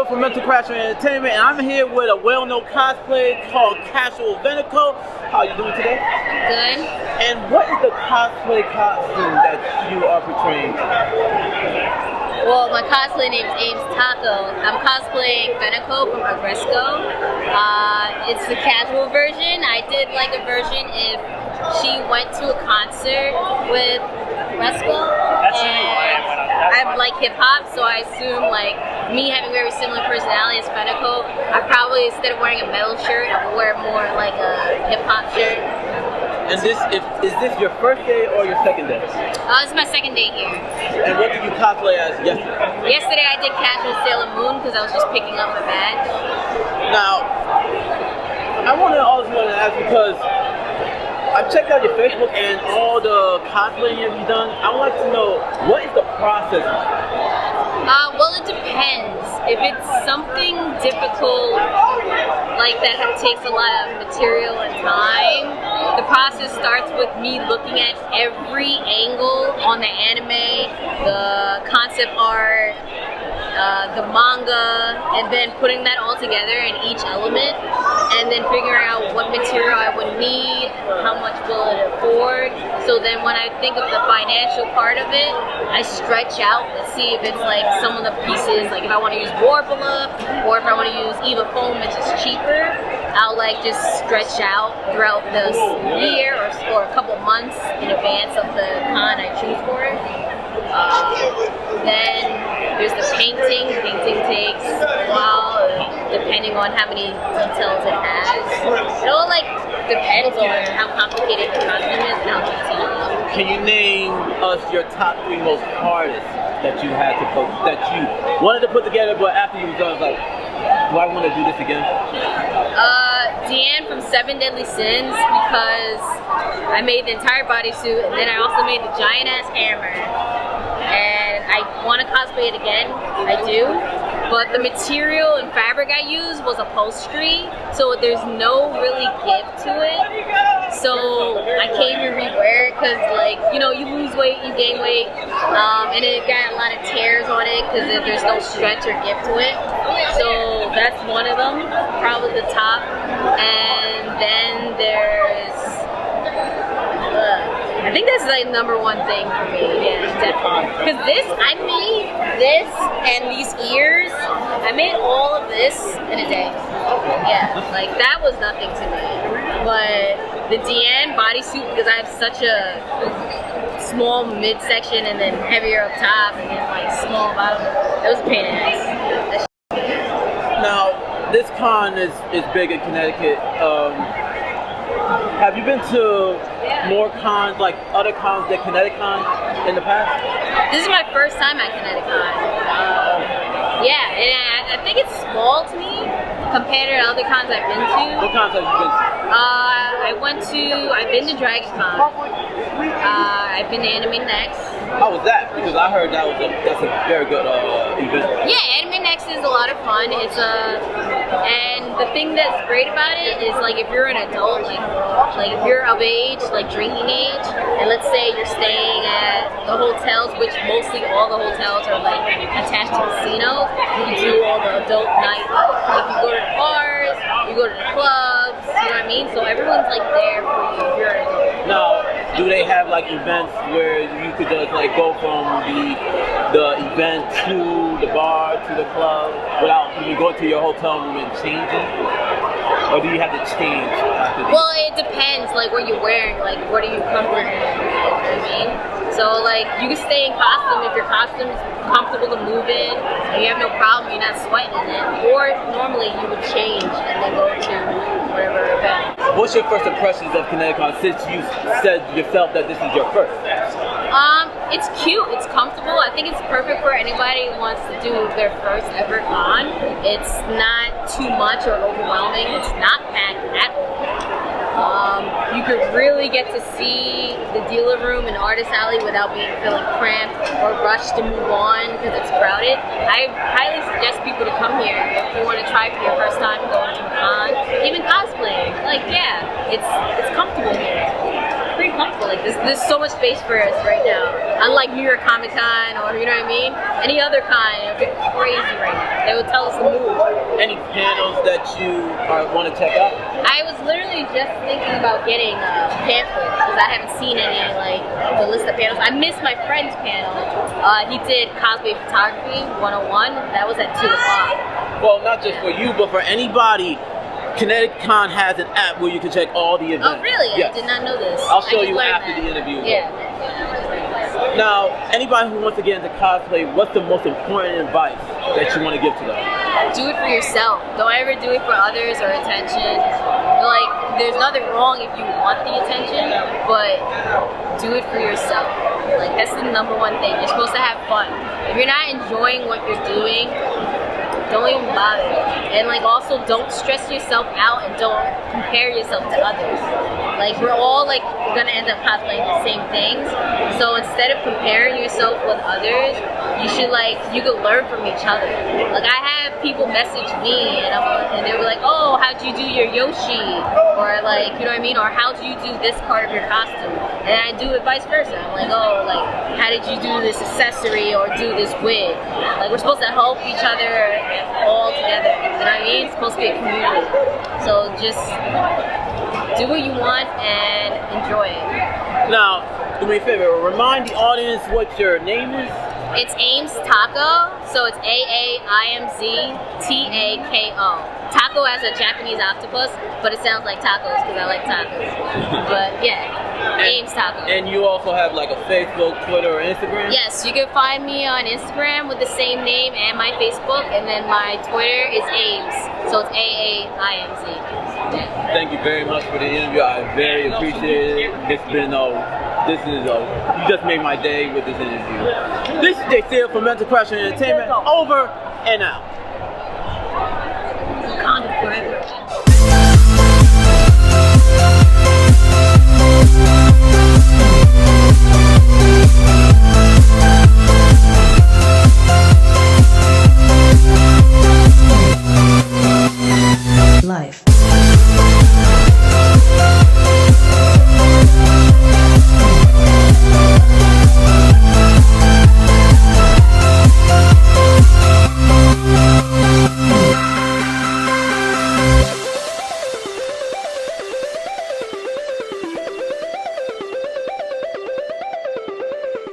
from Mental Crash Entertainment, and I'm here with a well-known cosplayer called Connecticon. How are you doing today? Good. And what is the cosplay costume that you are portraying? Well, my cosplay name is AaimzTaco. I'm cosplaying Fenico from Agresco. It's the casual version. I did like a version if she went to a concert with Agresco. I like hip hop, so I assume like me having very similar personality as Fenico, I probably instead of wearing a metal shirt, I would wear more like a hip hop shirt. And is this your first day or your second day? This is my second day here. And what did you cosplay as yesterday? Yesterday I did casual Sailor Moon because I was just picking up my badge. Now, I also want to ask because I've checked out your Facebook and all the cosplaying you've done. I would like to know, what is the process like? Well, it depends. If it's something difficult, like that takes a lot of material and time, the process starts with me looking at every angle on the anime, the concept art, the manga, and then putting that all together in each element, and then figuring out what material I would need, how much will it afford. So then when I think of the financial part of it, I stretch out to see if it's like some of the pieces, like if I want to use Warpula, or if I want to use Eva Foam, which is cheaper, I'll like just stretch out throughout the year or a couple months in advance of the con I choose for it. Then there's the painting. Painting takes a while, depending on how many details it has. It all like depends on how complicated the costume is and how detailed. Can you name us your top 3 most hardest that you had to put, that you wanted to put together, but after you were done, was like, do I want to do this again? Deanne from 7 Deadly Sins, because I made the entire bodysuit, and then I also made the giant ass hammer. And I want to cosplay it again, I do, but the material and fabric I used was upholstery, so there's no really give to it. So I can't even rewear it because, like, you know, you lose weight, you gain weight, and it got a lot of tears on it because there's no stretch or give to it. So that's one of them, probably the top. And then there's I think that's like number 1 thing for me, yeah, definitely. Because I made this and these ears, I made all of this in a day. Yeah, like that was nothing to me. But the Deanne bodysuit, because I have such a small midsection and then heavier up top and then like small bottom, it was a pain in the ass. Now, this con is big in Connecticut. Have you been to more cons, like other cons than Connecticon in the past? This is my first time at Connecticon. Yeah, and I think it's small to me compared to other cons I've been to. What cons have you been to? I've been to DragonCon. I've been to Anime Next. How was that? Because I heard that's a very good event. Yeah, Anime Next is a lot of fun. And the thing that's great about it is like if you're an adult, like if you're of age, like drinking age, and let's say you're staying at the hotels, which mostly all the hotels are like attached to casinos, you can do all the adult night. Like you go to the bars, you go to the clubs, you know what I mean? So everyone's like there for you if you're an adult. Now, do they have like events where you could just like go from the event to the bar to the club without even going to your hotel room and changing? Or do you have to change after the Well, it depends, like what you're wearing, like what are you comfortable in, you know what I mean? So like you can stay in costume if your costume's comfortable to move in and you have no problem, you're not sweating in it. Or normally you would change and then go to whatever event. What's your first impressions of Connecticon since you said yourself that this is your first? It's cute, it's comfortable. I think it's perfect for anybody who wants to do their first ever con. It's not too much or overwhelming. It's not packed at all. You could really get to see the dealer room and artist alley without feeling cramped or rushed to move on because it's crowded. I highly suggest people to come here if you want to try for your first time going to a con, even cosplaying. Like, yeah, it's comfortable here. Pretty cool. comfortable. Like there's so much space for us right now. Unlike New York Comic Con or you know what I mean, any other con, it would be crazy right now. They would tell us to move. Any panels that you want to check out? I was literally just thinking about getting a pamphlet because I haven't seen any like the list of panels. I missed my friend's panel. He did cosplay photography 101. That was at 2 o'clock. Well, not just for you, but for anybody. Connecticon has an app where you can check all the events. Oh, really? Yes. I did not know this. I'll show I just you learned after that. the interview. Yeah. Now, anybody who wants to get into cosplay, what's the most important advice that you want to give to them? Do it for yourself. Don't ever do it for others or attention. Like, there's nothing wrong if you want the attention, but do it for yourself. Like, that's the number one thing. You're supposed to have fun. If you're not enjoying what you're doing, don't even bother. And like also don't stress yourself out and don't compare yourself to others. Like we're all like gonna end up cosplaying the same things. So instead of comparing yourself with others, you could learn from each other. Like I have people message me and they were like, oh, how'd you do your Yoshi? Or like, you know what I mean? Or how'd you do this part of your costume? And I do it vice versa. I'm like, oh, like how did you do this accessory or do this wig? Like we're supposed to help each other all together. You know what I mean? It's supposed to be a community. So just do what you want and enjoy it. Now, do me a favor, remind the audience what your name is. It's AaimzTaco, so it's AaimzTaco. Taco as a Japanese octopus, but it sounds like tacos because I like tacos. But yeah, AaimzTaco. And you also have like a Facebook, Twitter, or Instagram? Yes, you can find me on Instagram with the same name and my Facebook, and then my Twitter is Aims, so it's AAIMZ. Thank you very much for the interview. I very appreciate it. You just made my day with this interview. This is JC from Mental Crash Entertainment. Over and out. Condom forever.